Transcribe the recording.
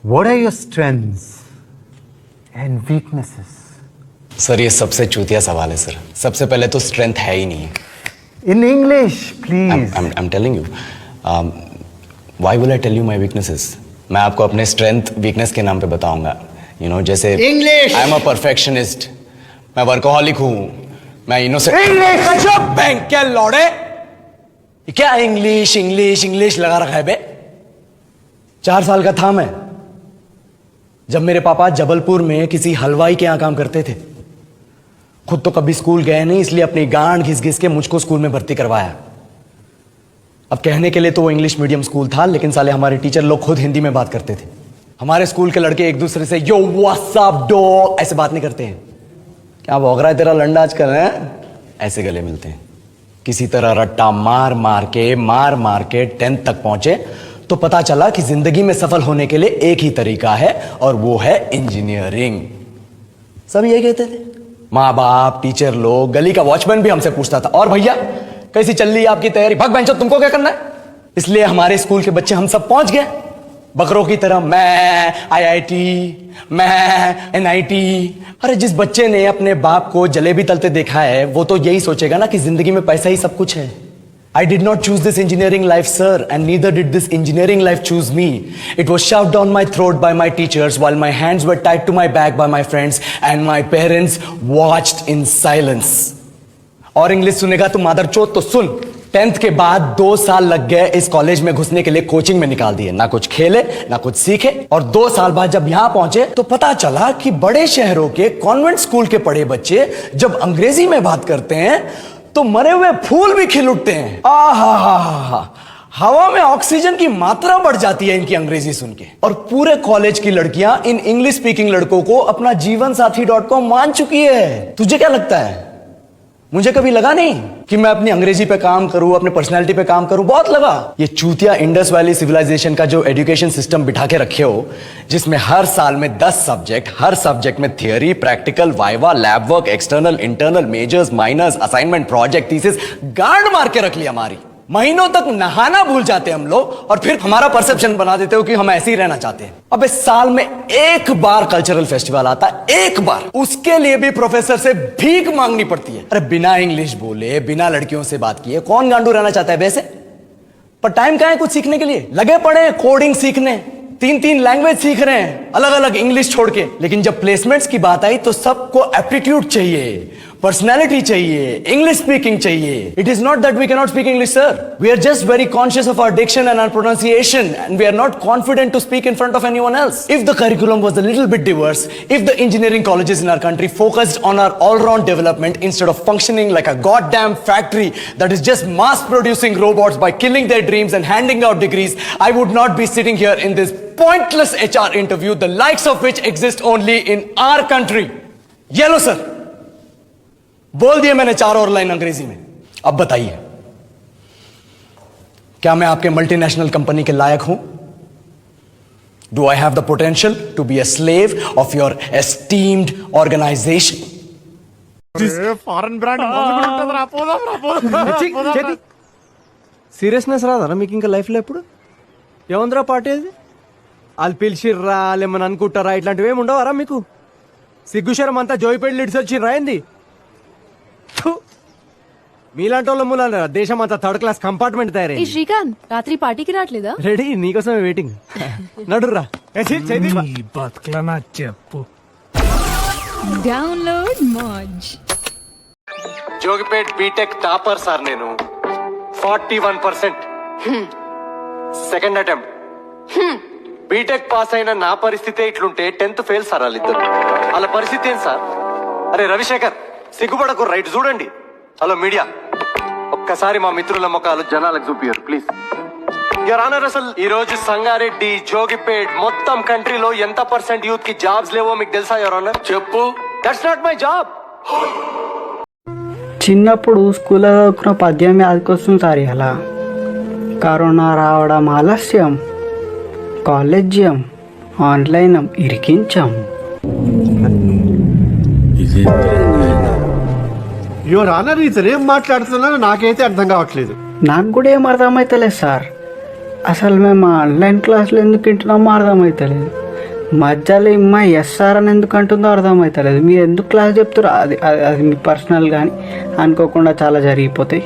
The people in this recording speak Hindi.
What are your strengths and weaknesses? Sir ये सबसे चूतिया सवाल है सर. सबसे पहले तो स्ट्रेंथ है ही नहीं. In English, please. I'm telling you. Why will I tell you my weaknesses? मैं आपको अपने स्ट्रेंथ वीकनेस के नाम पे बताऊंगा. You know, जैसे English. I'm a perfectionist. मैं वर्कोहॉलिक हूँ. मैं इनोसेंट. English. बैंक क्या लौड़े? क्या इंग्लिश इंग्लिश इंग्लिश लगा रखा है बे? 4 साल का था मैं जब मेरे पापा जबलपुर में किसी हलवाई के यहां काम करते थे. खुद तो कभी स्कूल गए नहीं, इसलिए अपनी गांड घिस घिस के मुझको स्कूल में भर्ती करवाया. अब कहने के लिए तो वो इंग्लिश मीडियम स्कूल था, लेकिन साले हमारे टीचर लोग खुद हिंदी में बात करते थे. हमारे स्कूल के लड़के एक दूसरे से यो व्हाट्स अप डॉग ऐसे बात नहीं करते हैं. क्या भौंक रहा है तेरा लंडा आजकल है? ऐसे गले मिलते हैं. किसी तरह रट्टा मार मार के 10th तक पहुंचे तो पता चला कि जिंदगी में सफल होने के लिए एक ही तरीका है और वो है इंजीनियरिंग. सब ये कहते थे. माँ बाप, टीचर लोग, गली का वॉचमैन भी हमसे पूछता था, और भैया कैसी चल रही है आपकी तैयारी? भग बेंचो, तुमको क्या करना है? इसलिए हमारे स्कूल के बच्चे हम सब पहुंच गए बकरों की तरह. मैं IIT, मैं NIT. अरे जिस बच्चे ने अपने बाप को जलेबी तलते देखा है वो तो यही सोचेगा ना कि जिंदगी में पैसा ही सब कुछ है. I did not choose this engineering life, sir, and neither did this engineering life choose me. It was shoved down my throat by my teachers while my hands were tied to my back by my friends and my parents watched in silence. और इंग्लिश सुनेगा तो मादरचोद तो सुन. 10th के बाद 2 साल लग गए इस कॉलेज में घुसने के लिए. कोचिंग में निकाल दिए. ना कुछ खेले ना कुछ सीखे. और 2 साल बाद जब यहां पहुंचे तो पता चला कि बड़े शहरों के कॉन्वेंट स्कूल के पढ़े बच्चे जब अंग्रेजी में बात करते हैं तो मरे हुए फूल भी खिल उठते हैं. हवा में ऑक्सीजन की मात्रा बढ़ जाती है इनकी अंग्रेजी सुन के. और पूरे कॉलेज की लड़कियां इन इंग्लिश स्पीकिंग लड़कों को अपना जीवन साथी .com मान चुकी है. तुझे क्या लगता है? मुझे कभी लगा नहीं कि मैं अपनी अंग्रेजी पे काम करूं, अपने पर्सनालिटी पे काम करूं. बहुत लगा. ये चूतिया इंडस वैली सिविलाइजेशन का जो एजुकेशन सिस्टम बिठा के रखे हो, जिसमें हर साल में 10 सब्जेक्ट, हर सब्जेक्ट में theory, practical, viva, lab work, external, internal, majors, minors, assignment, project, thesis, गांड मार के रख लिया हमारी. महीनों तक नहाना भूल जाते हम लोग और फिर हमारा परसेप्शन बना देते हो कि हम ऐसे ही रहना चाहते हैं. अबे साल में एक बार कल्चरल फेस्टिवल आता है, एक बार. उसके लिए भी प्रोफेसर से भीख मांगनी पड़ती है. अरे बिना इंग्लिश बोले, बिना लड़कियों से बात किए कौन गांडू रहना चाहता है वैसे? पर टाइम कहां है कुछ सीखने के लिए? लगे पड़े कोडिंग सीखने, 3 लैंग्वेज सीख रहे हैं अलग अलग इंग्लिश छोड़ के. लेकिन जब प्लेसमेंट्स की बात आई तो सबको एप्टीट्यूड चाहिए, पर्सनैलिटी चाहिए, इंग्लिश स्पीकिंग चाहिए. It is not that we can not speak English, sir. We are just very conscious of our diction and our pronunciation and we are not confident to speak in front of anyone else. If the curriculum was a little bit diverse, if the engineering colleges in our country focused on our all-round development instead of functioning like a goddamn factory that is just mass producing robots by killing their dreams and handing out degrees, I would not be sitting here in this pointless HR interview, the likes of which exist only in our country. ये लो सर, बोल दिए मैंने 4 और लाइन अंग्रेजी में. अब बताइए, क्या मैं आपके मल्टीनेशनल कंपनी के लायक हूं? Do I have the potential to be a slave of your esteemed organization? Foreign brand seriousness రాదా మీకు ఇంకా లైఫ్లో ఎప్పుడు? ఏముందిరా పార్టీ అది? వాళ్ళు పిలిచిర్రా లేమని అనుకుంటారా? ఇట్లాంటివి ఏమి ఉండవారా మీకు? సిగ్గుశరం అంతా జోయిపేట లిడ్స్ వచ్చిర్రా ఏంది? మీలాంటి వాళ్ళ మూల దేశం అంతా 3rd క్లాస్ కంపార్ట్మెంట్ తయారైంది. శ్రీకాంత్ రాత్రి పార్టీకి రావట్లేదా? రెడీ, నీకోసమే వెయిటింగ్. నడుర్రా. బతుకులనా చెప్పు. Download Moj. Jogipet BTech topper sir నేను. 41%. Second attempt. బీటెక్ పాస్ అయిన నా పరిస్థితి ఇట్లుంటే 10th ఫెయిల్ సార్ వాళ్ళిద్దరు. వాళ్ళ పరిస్థితి ఏం సార్? అరే రవిశేఖర్, సిగ్గుపడకు, రైట్ చూడండి. హలో మీడియా, ఒక్కసారి మా మిత్రుల ముఖాలు జనాలకు చూపియరు ప్లీజ్. యువర్ ఆనర్, అసలు ఈ రోజు సంగారెడ్డి, జోగిపేట్ మొత్తం కంట్రీలో ఎంత % యూత్ కి జాబ్స్ లేవో మీకు తెలుసా యువర్ ఆనర్? చెప్పు. That's not my job. చిన్నప్పుడు స్కూల్లో చదువుకున్న పద్యం యాదకొస్తుంది సార్. ఇలా కరోనా రావడం ఆలస్యం, కాలేజ్యం, ఆన్లైన్ ఇరికించాం. యువర్ ఆనర్, ఇతను ఏం మాట్లాడుతున్నారో నాకైతే అర్థం కావట్లేదు. నాకు కూడా ఏం అర్థమవుతలేదు సార్. అసలు మేము ఆన్లైన్ క్లాసులు ఎందుకు వింటున్నామో అర్థమవుతలేదు. మధ్యలో ఇమ్మ ఎస్ఆర్ అని ఎందుకు అంటుందో అర్థమవుతలేదు. మీరు ఎందుకు క్లాస్ చెప్తారో అది అది అది మీ పర్సనల్ కానీ అనుకోకుండా చాలా జరిగిపోతాయి.